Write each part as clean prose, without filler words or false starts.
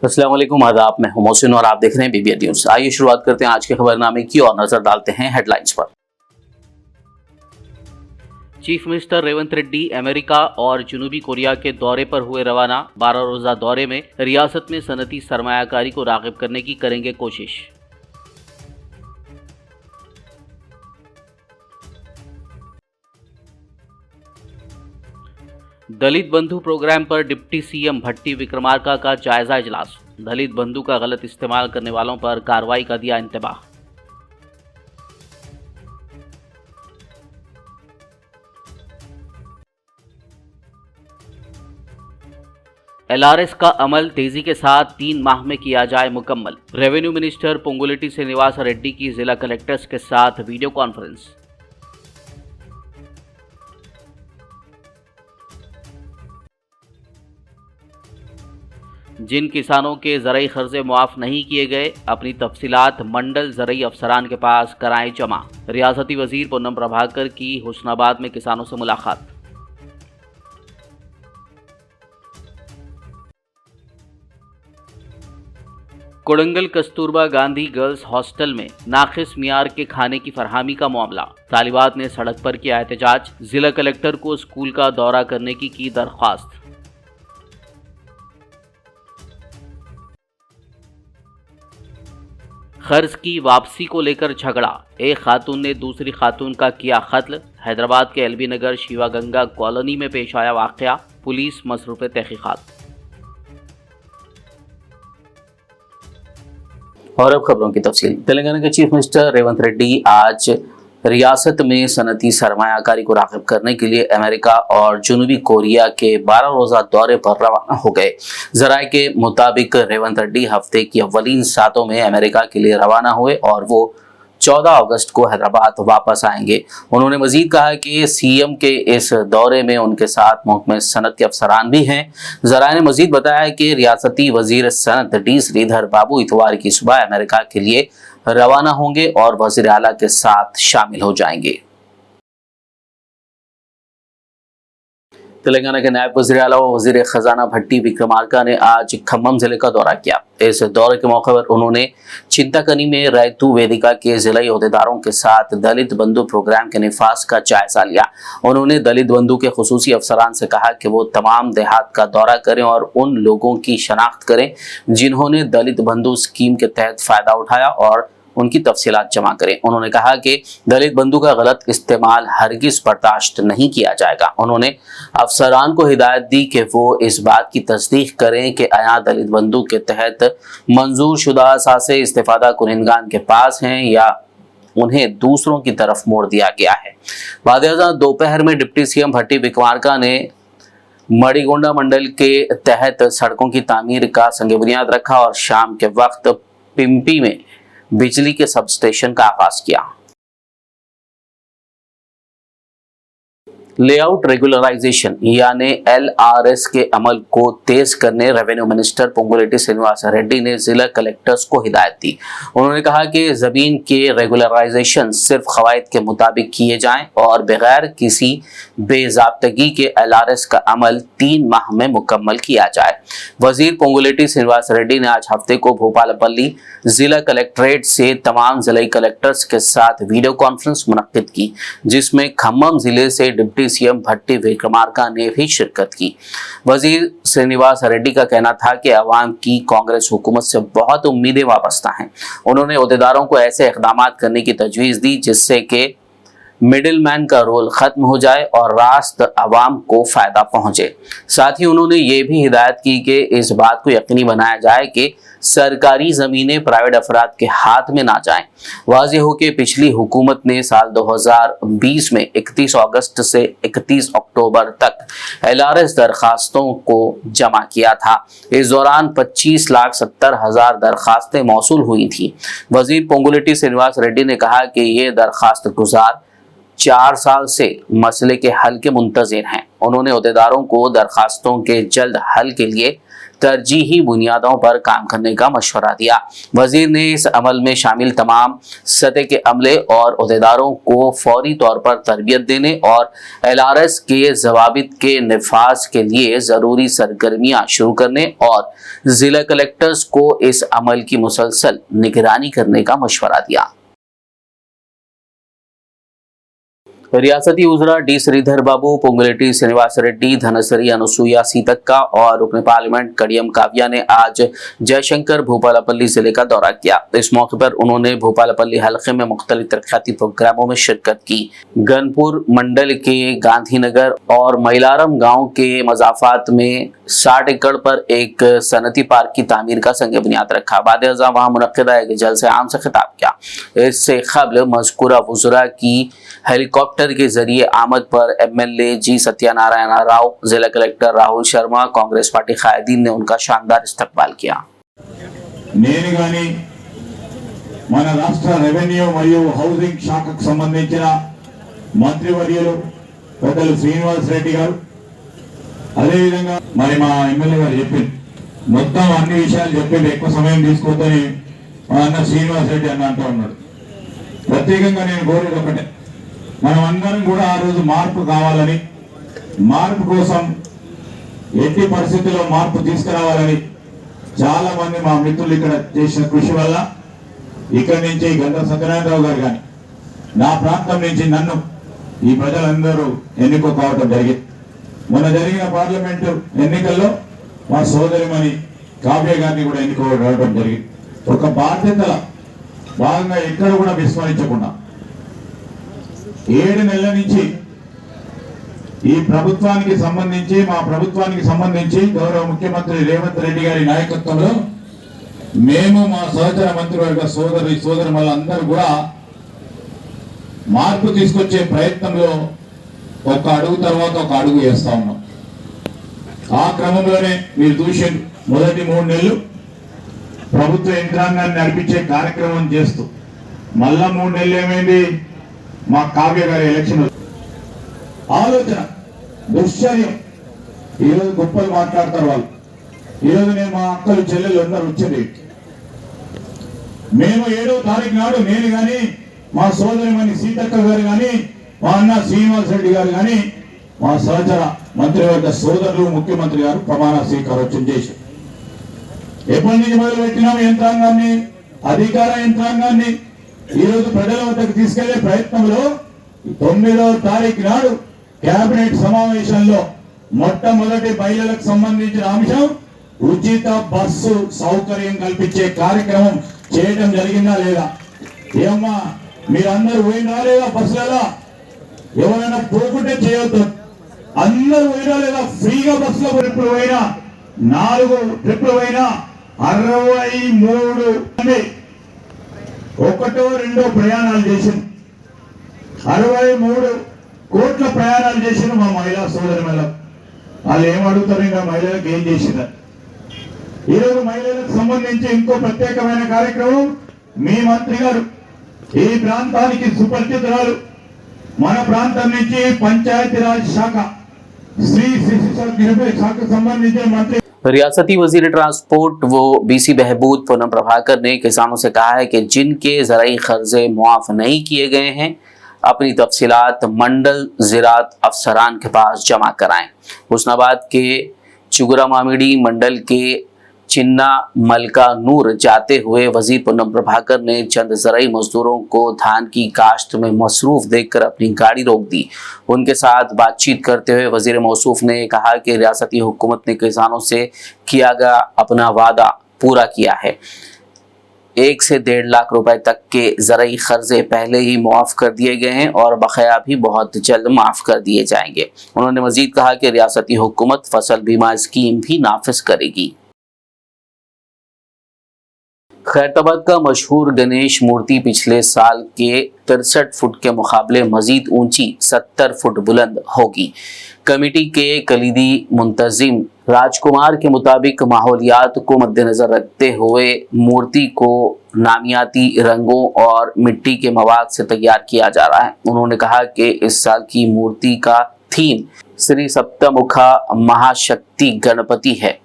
अस्सलाम वालेकुम, आदाब। मैं हूं मोहसिन और आप देख रहे हैं बीबीएन न्यूज। आइए शुरुआत करते हैं आज के खबरनामे की और नजर डालते हैं हेडलाइंस पर। Chief minister Revanth Reddy America और जनूबी कोरिया के दौरे पर हुए रवाना। 12 रोजा दौरे में रियासत में सनती सरमायाकारी को राग़िब करने की करेंगे कोशिश। दलित बंधु प्रोग्राम पर डिप्टी सीएम भट्टी विक्रमार्का का जायजा इजलास। दलित बंधु का गलत इस्तेमाल करने वालों पर कार्रवाई का दिया इंतबाह। एलआरएस का अमल तेजी के साथ 3 माह में किया जाए मुकम्मल। रेवेन्यू मिनिस्टर पोंगुलेटी श्रीनिवास रेड्डी की जिला कलेक्टर्स के साथ वीडियो कॉन्फ्रेंस। जिन किसानों के ज़रई खर्चे मुआफ नहीं किए गए, अपनी तफसीलात मंडल ज़रई अफसरान के पास कराएं जमा। रियासती वजीर पूनम प्रभाकर की हुस्नाबाद में किसानों से मुलाकात। कोडंगल कस्तूरबा गांधी गर्ल्स हॉस्टल में नाकिस मियार के खाने की फरहमी का मामला। तालिबात ने सड़क पर किया एहतजाज। जिला कलेक्टर को स्कूल का दौरा करने की दरख्वास्त। कर्ज की वापसी को लेकर झगड़ा। एक खातून ने दूसरी खातून का किया कत्ल। हैदराबाद के एलबी नगर शिवा गंगा कॉलोनी में पेश आया वाकया। पुलिस मसरूफ तहकीकात। और अब खबरों की तफसील। तेलंगाना के चीफ मिनिस्टर रेवंत रेड्डी आज रियासत में सनती सरमायाकारी को राग़िब करने के लिए अमेरिका और जनूबी कोरिया के 12 रोजा दौरे पर रवाना हो गए। जराये के मुताबिक रेवंत रेड्डी हफ्ते की अव्वलीन सातों में अमेरिका के लिए रवाना हुए और वो 14 अगस्त को हैदराबाद वापस आएंगे। उन्होंने मजीद कहा कि सीएम के इस दौरे में उनके साथ महकमे सनत के अफसरान भी हैं। जराये ने मजीद बताया कि रियासती वजीर सनत डी श्रीधर बाबू इतवार की सुबह अमेरिका के लिए रवाना होंगे और वजीर आला के साथ शामिल हो जाएंगे। तेलंगाना के नायब वज़ीर आला व वज़ीर खजाना भट्टी विक्रमार्का ने आज खम्मम जिले का दौरा किया। इस दौरे के मौके पर उन्होंने चिंताकनी में रैतू वेदिका के जिलाई अहदेदारों के साथ दलित बंधु प्रोग्राम के निफाज का जायजा लिया। उन्होंने दलित बंधु के खुसूसी अफसरान से कहा कि वो तमाम देहात का दौरा करें और उन लोगों की शनाख्त करें जिन्होंने दलित बंधु स्कीम के तहत फायदा उठाया और उनकी तफसीलात जमा करें। उन्होंने कहा कि दलित बंधु का गलत इस्तेमाल हरगिज बर्दाश्त नहीं किया जाएगा। उन्होंने अफसरान को हिदायत दी कि वो इस बात की तस्दीक करें कि आया दलित बंधु के तहत मंजूर शुदा असासे इस्तेफादा कुनिंदगान के पास हैं या उन्हें दूसरों की तरफ मोड़ दिया गया है। बाद दोपहर में डिप्टी सीएम भट्टी विक्रमार्का ने मड़ीगोंडा मंडल के तहत सड़कों की तामीर का संग बुनियाद रखा और शाम के वक्त पिंपी में बिजली के सब स्टेशन का आगाज किया। लेआउट रेगुलराइजेशन यानी एलआरएस के अमल को तेज करने रेवेन्यू मिनिस्टर पोंगुलेटी श्रीनिवास रेड्डी ने जिला कलेक्टर्स को हिदायत दी। उन्होंने कहा कि जमीन के रेगुलराइजेशन सिर्फ खवायद के मुताबिक किए जाएं और बगैर किसी बेजाब्तगी के एलआरएस का अमल 3 माह में मुकम्मल किया जाए। वजीर पोंगुलेटी श्रीनिवास रेड्डी ने आज हफ्ते को भोपालपल्ली जिला कलेक्ट्रेट से तमाम जिला कलेक्टर्स के साथ वीडियो कॉन्फ्रेंस मुनक्किद की, जिसमें खम्मम जिले से डिप्टी सीएम भट्टी विक्रमार्का ने भी शिरकत की। वजीर श्रीनिवास रेड्डी का कहना था कि अवाम की कांग्रेस हुकूमत से बहुत उम्मीदें वाबस्ता हैं। उन्होंने अहदेदारों को ऐसे इक़दाम करने की तजवीज़ दी जिससे कि मिडिल मैन का रोल खत्म हो जाए और रास्त अवाम को फायदा पहुंचे। साथ ही उन्होंने ये भी हिदायत की कि इस बात को यकीनी बनाया जाए कि सरकारी जमीनें प्राइवेट अफराद के हाथ में ना जाएं। वाज़ेह हो कि पिछली हुकूमत ने साल 2020 में 31 अगस्त से 31 अक्टूबर तक एलआरएस दरखास्तों को जमा किया था। इस दौरान 25,70,000 दरखास्तें मौसूल हुई थी। वजीर पोंगुलेटी श्रीनिवास रेड्डी ने कहा कि ये दरखास्त गुजार 4 साल से मसले के हल के मुंतज़िर हैं। उन्होंने अहदेदारों को दरखास्तों के जल्द हल के लिए तरजीही बुनियादों पर काम करने का मशवरा दिया। वजीर ने इस अमल में शामिल तमाम सतह के अमले और अहदेदारों को फौरी तौर पर तरबियत देने और LRS के जवाबित के निफाज के लिए जरूरी सरगर्मियां शुरू करने और जिला कलेक्टर्स को इस अमल की मुसलसल निगरानी करने का मशवरा दिया। रियासती उजरा डी श्रीधर बाबू, पोंगुलेटी श्रीनिवास रेड्डी, धनसरी अनुसुईया सीतक्का और रुकन पार्लियामेंट कड़ियम काव्या ने आज जयशंकर भूपालपल्ली जिले का दौरा किया। इस मौके पर उन्होंने भूपालपल्ली हलके में मुख्तलिफ तरक्याती प्रोग्रामों में शिरकत की। गनपुर मंडल के गांधीनगर और मैलारम गांव के मजाफात में 60 एकड़ पर एक सनती पार्क की तामीर का संग बुनियाद रखा। बाद-ए-अज़ा वहां मुनक्किदा एक जलसे आम से खिताब किया। इससे कबल मज़कूरा वज़रा की हेलीकॉप्टर के जरिए आमद पर MLA जी सत्यनारायण राव, जिला कलेक्टर राहुल शर्मा, कांग्रेस पार्टी कायदीन ने उनका शानदार इस्तकबाल किया। నేను గాని మన రాష్ట్ర రెవెన్యూ మరియు హౌసింగ్ శాఖకు సంబంధించిన మంత్రివర్యులు పెద్దలు శ్రీనివాస్ రెడ్డి గారు, అదే విధంగా మరి మా ఎమ్మెల్యే గారు చెప్పింది మొత్తం అన్ని విషయాలు చెప్పింది, ఎక్కువ సమయం తీసుకోవద్దని మా అన్న శ్రీనివాస్ రెడ్డి అన్న అంటూ ఉన్నాడు. ప్రత్యేకంగా నేను కోరేది ఒకటే, మనం అందరం కూడా ఆ రోజు మార్పు కావాలని, మార్పు కోసం ఎట్టి పరిస్థితుల్లో మార్పు తీసుకురావాలని చాలా మంది మా మిత్రులు ఇక్కడ చేసిన కృషి వల్ల ఇక్కడి నుంచి గంట సత్యనారాయణరావు గారు కానీ నా ప్రాంతం నుంచి నన్ను ఈ ప్రజలందరూ ఎన్నిక కావడం జరిగింది. మొన్న జరిగిన పార్లమెంటు ఎన్నికల్లో మా సోదరిమణి కావ్య గారిని కూడా ఎన్నుకోవడం జరిగింది. ఒక బాధ్యతల భాగంగా ఎక్కడ కూడా విస్మరించకుండా 7 నెలల నుంచి ఈ ప్రభుత్వానికి సంబంధించి, మా ప్రభుత్వానికి సంబంధించి గౌరవ ముఖ్యమంత్రి రేవంత్ రెడ్డి గారి నాయకత్వంలో మేము మా సహచర మంత్రివర్గ సోదరులందరూ కూడా మార్పు తీసుకొచ్చే ప్రయత్నంలో ఒక అడుగు తర్వాత ఒక అడుగు వేస్తా ఉన్నాం. ఆ క్రమంలోనే మీరు చూసి మొదటి 3 నెలలు ప్రభుత్వ యంత్రాంగాన్ని నడిపించే కార్యక్రమం చేస్తూ మళ్ళా 3 నెలలు ఏమైంది, మా కావ్య గారి ఎలక్షన్ ఆలోచన దుశ్చర్యం. ఈరోజు గొప్పలు మాట్లాడతారు వాళ్ళు. ఈరోజు నేను మా అక్కలు చెల్లెలు అందరూ వచ్చింది. మేము 7వ తారీఖు నాడు నేను కానీ, మా సోదరిమణి సీతక్క గారు కానీ, మా అన్న శ్రీనివాస్ రెడ్డి గారు కానీ, మా సహచర మంత్రివర్గ సోదరులు ముఖ్యమంత్రి గారు ప్రమాణ స్వీకారోత్సవం చేశారు. ఎప్పటి నుంచి మొదలు పెట్టినాం యంత్రాంగాన్ని, అధికార యంత్రాంగాన్ని ఈరోజు ప్రజల వద్దకు తీసుకెళ్లే ప్రయత్నంలో 9వ తారీఖు నాడు కేబినెట్ సమావేశంలో మొట్టమొదటి మహిళలకు సంబంధించిన అంశం ఉచిత బస్సు సౌకర్యం కల్పించే కార్యక్రమం చేయడం జరిగిందా లేదా? ఏమమ్మా మీరందరూ పోయినా లేదా? బస్సులలో ఎవరైనా పోకుంటే చేయొద్దు, అందరూ పోయినా లేదా? ఫ్రీగా బస్సులో ట్రిప్పులు పోయినా, 4 ట్రిప్పులు పోయినా 63 మంది 1-2 ప్రయాణాలు చేసింది. 63 కోట్ల ప్రయాణాలు చేసిన మా మహిళా సోదరులకు. వాళ్ళు ఏమడుగుతారు, ఇంకా మహిళలకు ఏం చేసినారు? ఈరోజు మహిళలకు సంబంధించి ఇంకో ప్రత్యేకమైన కార్యక్రమం మీ మంత్రి గారు, ఈ ప్రాంతానికి సుపరిచితురాలు, మన ప్రాంతం నుంచి పంచాయతీరాజ్ శాఖ, స్త్రీ శిశు శాఖకు సంబంధించిన మంత్రి रियासती वजीर ट्रांसपोर्ट वो BC बहबूद पूनम प्रभाकर ने किसानों से कहा है कि जिनके ज़राई कर्जे मुआफ नहीं किए गए हैं अपनी तफसीलात मंडल ज़राअत अफसरान के पास जमा कराएं। हुस्नाबाद के चुगरा मामिडी मंडल के चिन्ना मलका नूर जाते हुए वजीर पूनम प्रभाकर ने चंद ज़राई मजदूरों को धान की काश्त में मसरूफ देखकर अपनी गाड़ी रोक दी। उनके साथ बातचीत करते हुए वजीर मौसूफ ने कहा कि रियासती हुकूमत ने किसानों से किया गया अपना वादा पूरा किया है। 1 से 1.5 लाख रुपए तक के ज़राई कर्जे पहले ही मुआफ़ कर दिए गए हैं और बकाया भी बहुत जल्द माफ़ कर दिए जाएंगे। उन्होंने मजीद कहा कि रियासती हुकूमत फसल बीमा स्कीम भी नाफिज करेगी। खैरताबाद का मशहूर गणेश मूर्ति पिछले साल के 63 फुट के मुकाबले मजीद ऊंची 70 फुट बुलंद होगी। कमेटी के कलीदी मुंतजिम राजकुमार के मुताबिक माहौलियात को मद्देनजर रखते हुए मूर्ति को नामियाती रंगों और मिट्टी के मवाद से तैयार किया जा रहा है। उन्होंने कहा कि इस साल की मूर्ति का थीम श्री सप्तमुखा महाशक्ति गणपति है।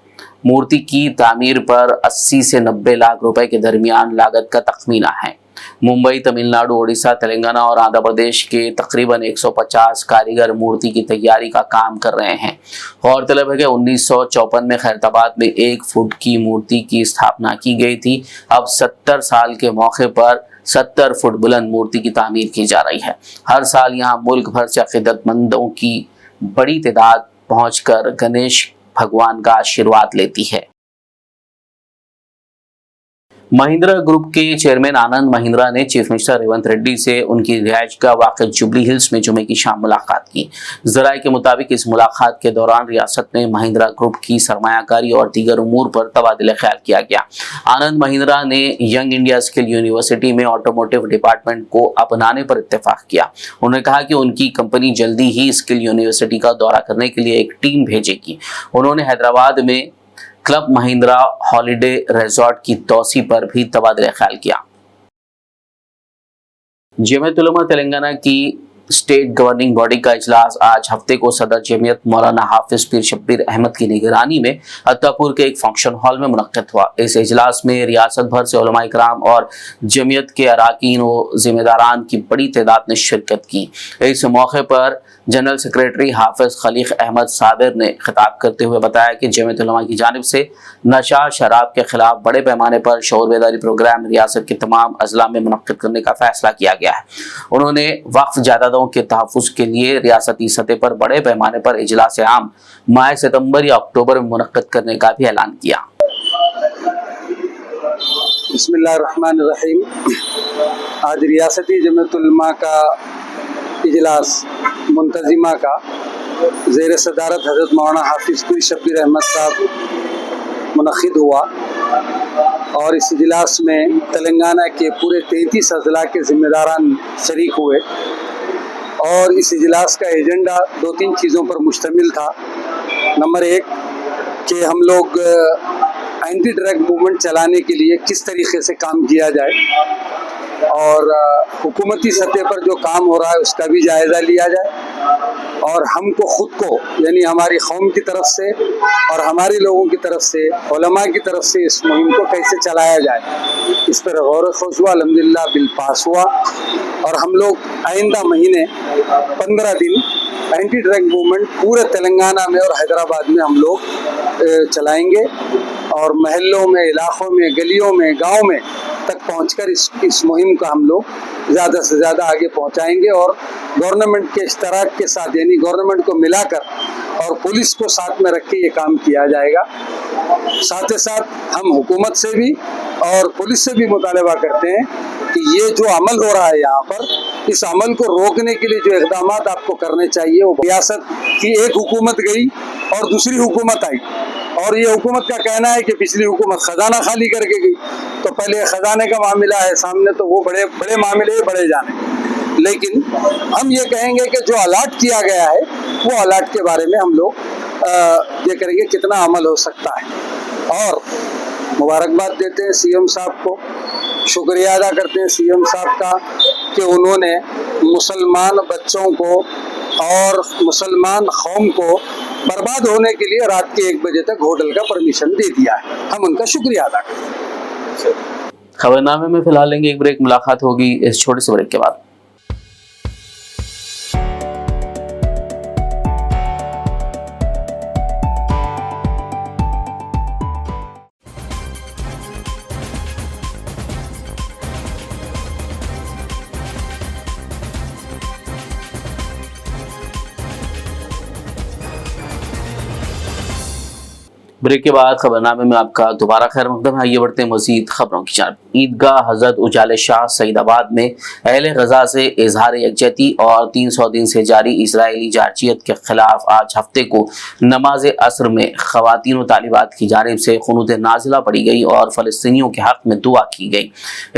मूर्ति की तामीर पर 80 से 90 लाख रुपए के दरमियान लागत का तखमीना है। मुंबई, तमिलनाडु, ओडिशा, तेलंगाना और आंध्र प्रदेश के तकरीबन 150 कारीगर मूर्ति की तैयारी का काम कर रहे हैं। गौरतलब है कि 1954 में खैरताबाद में 1 फुट की मूर्ति की स्थापना की गई थी। अब 70 साल के मौके पर 70 फुट बुलंद मूर्ति की तामीर की जा रही है। हर साल यहाँ मुल्क भर से अकीदतमंदों की बड़ी तादाद पहुंचकर गणेश भगवान का आशीर्वाद लेती है। महिंद्रा ग्रुप के चेयरमैन आनंद महिंद्रा ने चीफ मिनिस्टर रेवंत रेड्डी से उनकी रिहाइशगाह वाक़ जुबली हिल्स में जुमे की शाम मुलाकात की। ज़राए के मुताबिक इस मुलाकात के दौरान रियासत में महिंद्रा ग्रुप की सरमायाकारी और दीगर उमूर पर तबादला ख्याल किया गया। आनंद महिंद्रा ने यंग इंडिया स्किल यूनिवर्सिटी में ऑटोमोटिव डिपार्टमेंट को अपनाने पर इत्तेफाक किया। उन्होंने कहा कि उनकी कंपनी जल्दी ही स्किल यूनिवर्सिटी का दौरा करने के लिए एक टीम भेजेगी। उन्होंने हैदराबाद में क्लब महिंद्रा हॉलिडे रिजॉर्ट की तौसी पर भी तबादला ख्याल किया। जमीयत उलमा तेलंगाना की स्टेट गवर्निंग बॉडी का इजलास आज हफ्ते को सदर जमीयत मौलाना हाफिज पीर शब्बीर अहमद की निगरानी में अत्तापुर के एक फंक्शन हॉल में मुनक्किद हुआ। इस इजलास में रियासत भर से उलमा इकराम और जमीयत के अराकीन व जिम्मेदारान की बड़ी तादाद ने शिरकत की। इस मौके पर जनरल सेक्रेटरी हाफिज खलीक अहमद साबिर ने खिताब करते हुए बताया कि जमीयत उलमा की जानिब से नशा शराब के खिलाफ बड़े पैमाने पर शऊर बेदारी प्रोग्राम रियासत के तमाम अजला में मुनक्किद करने का फैसला किया गया है। उन्होंने वक्फ जायदादों के तहफ़्फ़ुज़ के लिए रियासती सतह पर बड़े पैमाने पर इजलास आम माह सितंबर या अक्टूबर में मुनक्किद करने का भी ऐलान किया। बिस्मिल्लाहिर्रहमानिर्रहीम। आज रियासती जमीयत उलमा का इजलास मुंतजिमा का ज़ेर सदारत हज़रत मौलाना हाफिज पीर शब्बीर अहमद साहब मुनक़िद हुआ और इस इजलास में तेलंगाना के पूरे 33 अजला के ज़िम्मेदारान शरीक हुए और इस इजलास का एजेंडा 2-3 चीज़ों पर मुश्तमिल था। नंबर 1 कि हम लोग एंटी ड्रग मूवमेंट चलाने के लिए किस तरीके से काम किया जाए और हुकूमती सतह पर जो काम हो रहा है उसका भी जायज़ा लिया जाए और हमको ख़ुद को यानी हमारी कौम की तरफ से और हमारे लोगों की तरफ से उलमा की तरफ से इस मुहिम को कैसे चलाया जाए इस पर गौर ख़ुश हुआ। अल्हम्दुलिल्लाह बिल पास हुआ और हम लोग आइंदा महीने 15 दिन एंटी ड्रग मूवमेंट पूरे तेलंगाना में और हैदराबाद में हम लोग चलाएंगे और महल्लों में, इलाक़ों में, गलियों में, गाँव में तक पहुंचकर इस मुहिम का हम लोग ज़्यादा से ज़्यादा आगे पहुंचाएंगे और गवर्नमेंट के इश्तराक के साथ यानी गवर्नमेंट को मिलाकर और पुलिस को साथ में रख के ये काम किया जाएगा। साथ ही साथ हम हुकूमत से भी और पुलिस से भी मुतालबा करते हैं कि ये जो अमल हो रहा है यहाँ पर, इस अमल को रोकने के लिए जो इक़दाम आपको करने चाहिए वो रियासत की एक हुकूमत गई और दूसरी हुकूमत आई और ये हुकूमत का कहना है कि पिछली हुकूमत ख़जाना खाली करके गई, तो पहले ख़जाने का मामला है सामने, तो वो बड़े बड़े मामले बढ़े जाने। लेकिन हम ये कहेंगे कि जो अलाट किया गया है वो अलाट के बारे में हम लोग ये करेंगे कितना अमल हो सकता है और मुबारकबाद देते हैं सीएम साहब को, शुक्रिया अदा करते हैं सीएम साहब का कि उन्होंने मुसलमान बच्चों को और मुसलमान कौम को बर्बाद होने के लिए रात के 1 बजे तक होटल का परमिशन दे दिया है। हम उनका शुक्रिया अदा करते हैं। खबरनामे में फिलहाल लेंगे एक ब्रेक, मुलाकात होगी इस छोटे से ब्रेक के बाद। ब्रेक के बाद खबरनामे में आपका दोबारा खैर मकदम है। आइए बढ़ते हैं मजीद खबरों की जानिब। ईदगाह हज़रत उजाले शाह सईदाबाद में अहले गजा से इजहार यकजहती और 300 दिन से जारी इजरायली जारचियत के खिलाफ आज हफ्ते को नमाज असर में ख़वातीन व तालिबात की जानिब से क़ुनूत नाज़िला पढ़ी गई और फ़लस्तीनियों के हक़ में दुआ की गई।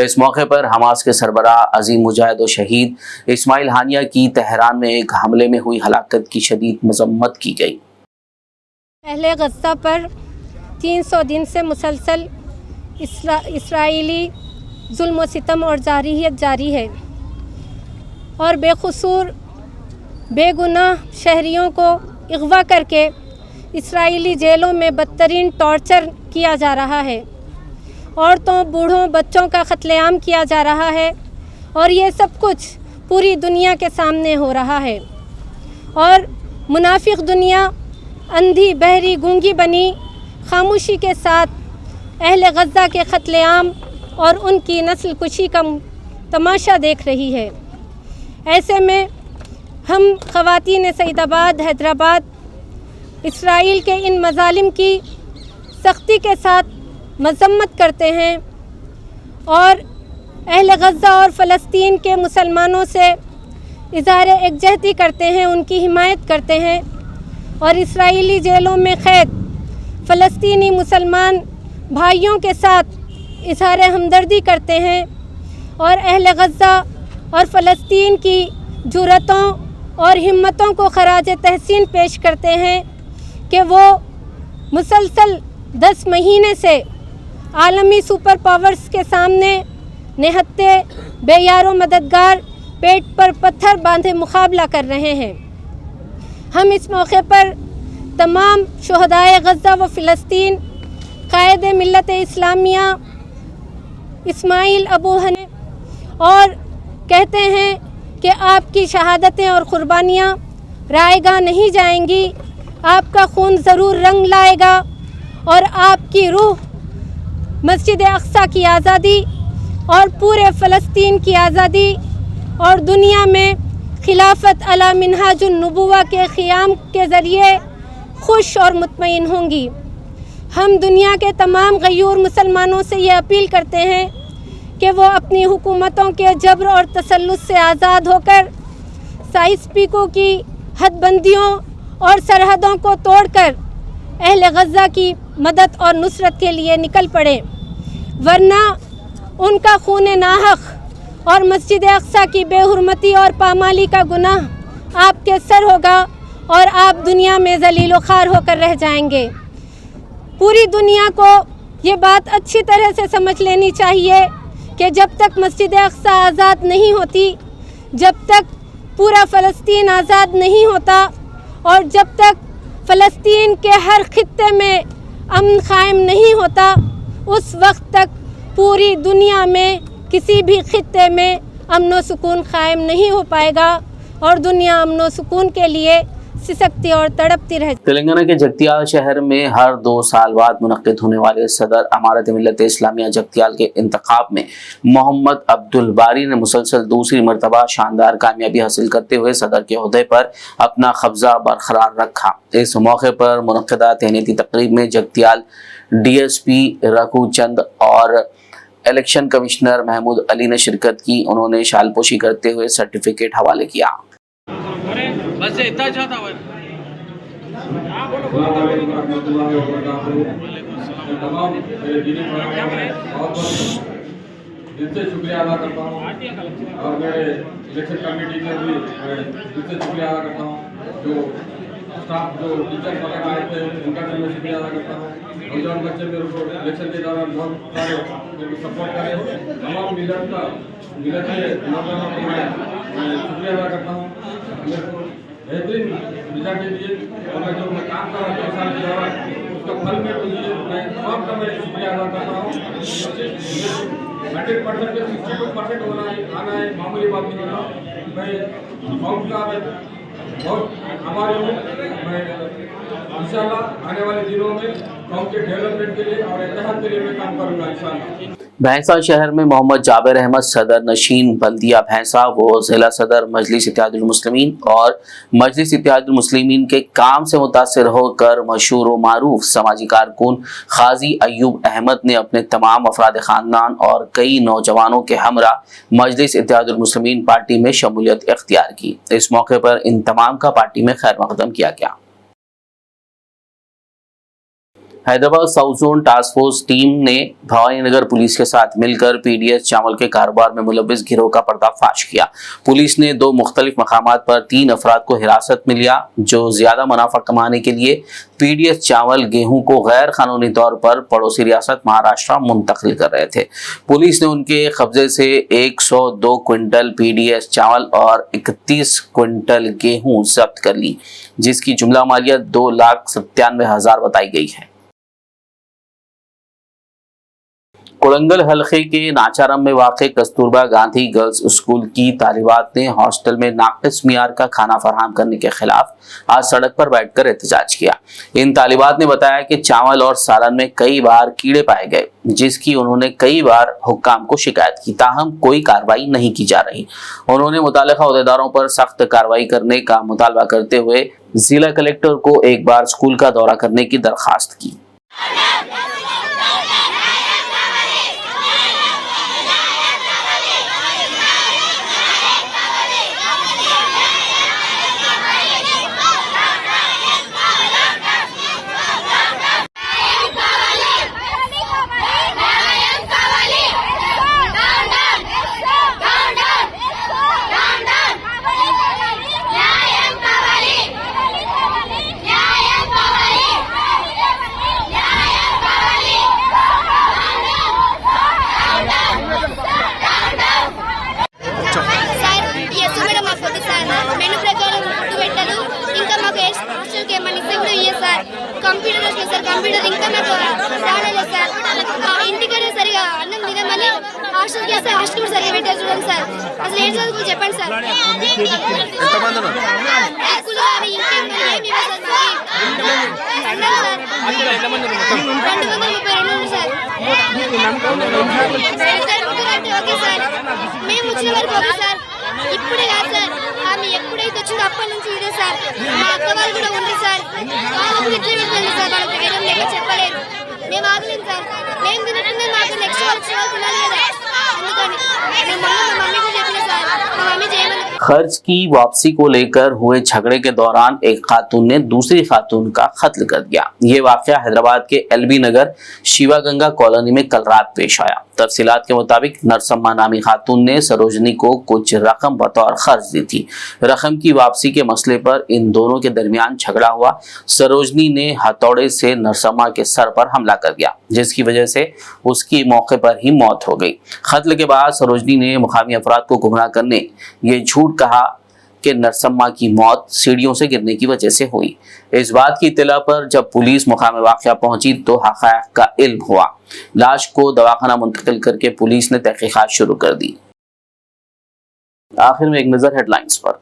इस मौके पर हमास के सरबराह अजीम मुजाहिद व शहीद इस्माइल हानिया की तेहरान में एक हमले में हुई हलाकत की शदीद मज़म्मत की गई। अहले गज़ा पर 300 दिन से मुसलसल इसराइली जुल्म व सितम और जारहियत जारी है और बेकसूर बेगुनाह शहरियों को अगवा करके इसराइली जेलों में बदतरीन टॉर्चर किया जा रहा है। औरतों, बूढ़ों, बच्चों का कत्लेआम किया जा रहा है और ये सब कुछ पूरी दुनिया के सामने हो रहा है। और मुनाफिक दुनिया अंधी, बहरी, गूंगी बनी खामोशी के साथ अहले गज़ा के कत्लेआम और उनकी नस्ल कुशी का तमाशा देख रही है। ऐसे में हम ख़वातीन सईदाबाद, हैदराबाद, इसराइल के इन मज़ालिम की सख्ती के साथ मज़म्मत करते हैं और अहले गज़ा और फ़लस्तीन के मुसलमानों से इज़हार एकजहती करते हैं, उनकी हिमायत करते हैं और इसराइली जेलों में क़ैद फ़लस्तीनी मुसलमान भाइयों के साथ इज़हार हमदर्दी करते हैं और अहले गज़ा और फ़लस्तीन की जुर्रतों और हिम्मतों को खराज तहसीन पेश करते हैं कि वो मुसलसल 10 महीने से आलमी सुपर पावर्स के सामने निहत्ते, बेयारो मददगार, पेट पर पत्थर बांधे मुकाबला कर रहे हैं। हम इस मौके पर तमाम शुहदाए गज़ा व फ़लस्तीन, कायद मिल्लत इस्लामिया इस्माइल अबू हने और कहते हैं कि आपकी शहादतें और क़ुरबानियाँ रायगा नहीं जाएंगी, आपका खून ज़रूर रंग लाएगा और आपकी रूह मस्जिद अक्सा की आज़ादी और पूरे फ़लस्तीन की आज़ादी और दुनिया में खिलाफत अला मिनहाजुन नबुव्वा के क़ियाम के ज़रिए खुश और मुतमईन होंगी। हम दुनिया के तमाम गयूर मुसलमानों से ये अपील करते हैं कि वो अपनी हुकूमतों के जबर और तसल्लुत से आज़ाद होकर साइस्पिकों की हदबंदियों और सरहदों को तोड़कर अहले गज़ा की मदद और नुसरत के लिए निकल पड़े, वरना उनका खून नाहक और मस्जिद अक्सा की बेहुरमती और पामाली का गुनाह आपके सर होगा और आप दुनिया में ज़लील ख़ार होकर रह जाएंगे। पूरी दुनिया को ये बात अच्छी तरह से समझ लेनी चाहिए कि जब तक मस्जिद अक्सा आज़ाद नहीं होती, जब तक पूरा फ़लस्तीन आज़ाद नहीं होता और जब तक फ़लस्तीन के हर खित्ते में अमन कायम नहीं होता, उस वक्त तक पूरी दुनिया में किसी भी खित्ते में अमन व सुकून कायम नहीं हो पाएगा और दुनिया अमन व सुकून के लिए सिसकती और तड़पती रह। तेलंगाना के जगतियाल शहर में हर 2 साल बाद मुनक्किद होने वाले सदर अमारत मिल्लत इस्लामिया जगतियाल के इंतखाब में मोहम्मद अब्दुल बारी ने मुसलसल दूसरी मरतबा शानदार कामयाबी हासिल करते हुए सदर के ओहदे पर अपना कब्जा बरकरार रखा। इस मौके पर मुनक्किदा तहनीती तकरीब में जगतियाल DSP रघु चंद और इलेक्शन कमिश्नर महमूद अली ने शिरकत की। उन्होंने शालपोशी करते हुए सर्टिफिकेट हवाले किया। बस इतना चाहता हूँ। तमाम दिल से शुक्रिया अदा करता हूँ और मेरे इलेक्शन कमेटी का भी दिल से शुक्रिया अदा करता हूँ। जो स्टाफ, जो टीचर वगैरह आए थे, उनका भी मैं शुक्रिया अदा करता हूँ। और जो बच्चे मेरे को इलेक्शन के दौरान बहुत सारे मेरे को सपोर्ट करे, तमाम मिलत के नौजवानों को मैं शुक्रिया अदा करता हूँ। मेरे को बेहतरीन रिजल्ट दिए और मैं जो मैं काम कर रहा हूँ 2 साल के दौरान, उसका फल में मुझे मैं तमाम का मैं शुक्रिया अदा करता हूँ। 100% के 62% आना है मामूली बात नहीं होना। मैं कौम का बहुत आभारी हूँ। मैं इंशाल्लाह आने वाले दिनों में कौम के डेवलपमेंट के लिए और इत्तेहाद के लिए मैं काम करूँगा इंशाल्लाह। भैंसा शहर में मोहम्मद जाबिर अहमद सदर नशीन बल्दिया भैंसा वो जिला सदर मजलिस इत्तेहादुल मुस्लिमीन और मजलिस इत्तेहादुल मुस्लिमीन के काम से मुतासिर होकर मशहूर व मारूफ समाजी कारकुन खाजी अयूब अहमद ने अपने तमाम अफराद ख़ानदान और कई नौजवानों के हमरा मजलिस इत्तेहादुल मुस्लिमीन पार्टी में शमूलियत इख्तियार की। इस मौके पर इन तमाम का पार्टी में खैर मकदम किया गया। Hyderabad south zone task force team ने भवानीनगर पुलिस के साथ मिलकर पीडीएस चावल के कारोबार में मुलव्विस गिरोह का पर्दाफाश किया। पुलिस ने 2 मुख्तलिफ मकामात पर 3 अफराद को हिरासत में लिया जो ज्यादा मुनाफा कमाने के लिए पीडीएस चावल गेहूं को गैर कानूनी तौर पर पड़ोसी रियासत महाराष्ट्र मुंतकिल कर रहे थे। पुलिस ने उनके कब्जे से 102 क्विंटल पीडीएस चावल और 31 क्विंटल गेहूं जब्त कर ली, जिसकी जुमला मालियत 2,97,000 बताई गई है। कोड़ंगल हलके के नाचारम में वाक़ कस्तूरबा गांधी गर्ल्स स्कूल की तालिबात ने हॉस्टल में नाक़िस मियार का खाना फराहम करने के खिलाफ आज सड़क पर बैठकर एहतजाज किया। इन तालिबात ने बताया कि चावल और सालन में कई बार कीड़े पाए गए, जिसकी उन्होंने कई बार हुक्काम को शिकायत की, ताहम कोई कार्रवाई नहीं की जा रही। उन्होंने मुताल्लिक़ा अहदेदारों पर सख्त कार्रवाई करने का मुतालबा करते हुए जिला कलेक्टर को एक बार स्कूल का दौरा करने की दरख्वास्त की। కంప్యూటర్ ఇంకా నాకు రాలేదు సార్. ఇంటికనే సరిగా అన్నం తినమని హాస్టల్కి వస్తే హాస్టల్ కూడా సరిగా పెట్టారు చూడండి సార్. అసలు ఏం చదువుకో చెప్పండి సార్. ఓకే సార్, మేము వచ్చిన వరకు ఓకే సార్. ఇప్పుడే కాదు సార్, ఆమె ఎప్పుడైతే వచ్చిందో అప్పటి నుంచి ఇదే సార్. మా అక్క వాళ్ళు కూడా ఉంది సార్, వాళ్ళకు ఇట్లే పెట్టండి సార్. వాళ్ళకి ధైర్యం లేక చెప్పలేదు. మేము ఆగలేదు సార్, మేము తినట్టుందే మాకు నెక్స్ట్ వచ్చే వాళ్ళు తినాలి కదా, అందుకని మేము మొన్న మా మమ్మీ కూడా చెప్పిన సార్, మా మమ్మీ చేయమని। खर्च की वापसी को लेकर हुए झगड़े के दौरान एक खातून ने दूसरी खातून का कत्ल कर दिया। ये वाकया हैदराबाद के एलबी नगर शिवा गंगा कॉलोनी में कल रात पेश आया। तफसीलात के मुताबिक नरसम्मा नामी खातून ने सरोजनी को कुछ रकम बतौर खर्च दी थी। रकम की वापसी के मसले पर इन दोनों के दरमियान झगड़ा हुआ। सरोजनी ने हथौड़े से नरसम्मा के सर पर हमला कर दिया, जिसकी वजह से उसकी मौके पर ही मौत हो गई। कत्ल के बाद सरोजनी ने मुकामी अफराद को गुमराह करने ये झूठ कहा कि नरसम्मा की मौत सीढ़ियों से गिरने की वजह से हुई। इस बात की इत्तला पर जब पुलिस मकाम वाक़या पहुंची तो हक़ाइक़ का इल्म हुआ। लाश को दवाखाना मुंतकिल करके पुलिस ने तहक़ीक़ात शुरू कर दी। आखिर में एक नजर हेडलाइंस पर।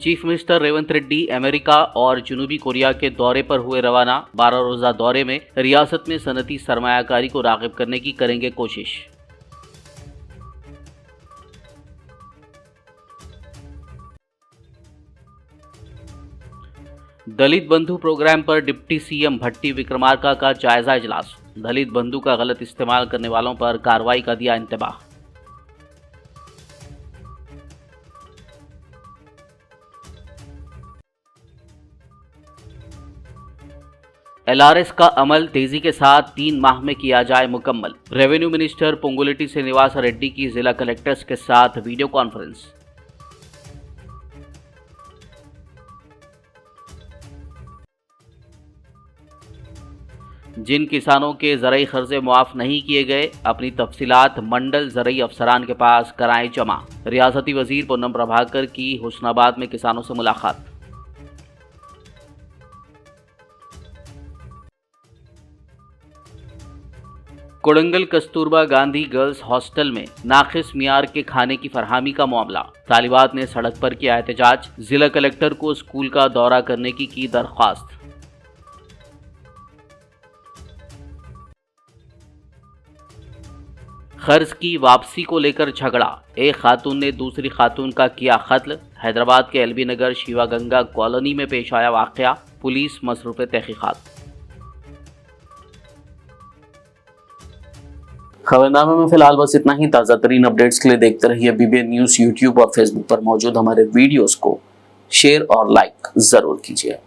Chief minister Revanth Reddy America और जनूबी कोरिया के दौरे पर हुए रवाना। 12 रोजा दौरे में रियासत में सनती सरमायाकारी को राग़िब करने की करेंगे कोशिश। दलित बंधु प्रोग्राम पर डिप्टी सीएम भट्टी विक्रमार्का का जायजा इजलास। दलित बंधु का गलत इस्तेमाल करने वालों पर कार्रवाई का दिया इंतबाह। LRS का अमल तेजी के साथ 3 माह में किया जाए मुकम्मल। रेवेन्यू मिनिस्टर पोंगुलेटी श्रीनिवास रेड्डी की जिला कलेक्टर्स के साथ वीडियो कॉन्फ्रेंस। जिन किसानों के ज़रई खर्चे मुआफ नहीं किए गए, अपनी तफसीलात मंडल ज़रई अफसरान के पास कराएं जमा। रियासती वजीर पूनम प्रभाकर की हुस्नाबाद में किसानों से मुलाकात। कोड़ंगल कस्तूरबा गांधी गर्ल्स हॉस्टल में नाक़िस मियार के खाने की फरहमी का मामला। तालिबात ने सड़क पर किया एहतजाज। जिला कलेक्टर को स्कूल का दौरा करने की दरख्वास्त। खर्च की वापसी को लेकर झगड़ा। एक खातून ने दूसरी खातून का किया कत्ल। हैदराबाद के एलबी नगर शिवा गंगा कॉलोनी में पेश आया वाकया। पुलिस मसरूफ़ तहकीकात। खबरनामे में फिलहाल बस इतना ही। ताज़ा तरीन अपडेट्स के लिए देखते रहिए BBN न्यूज़। यूट्यूब और फेसबुक पर मौजूद हमारे वीडियोस को शेयर और लाइक जरूर कीजिए।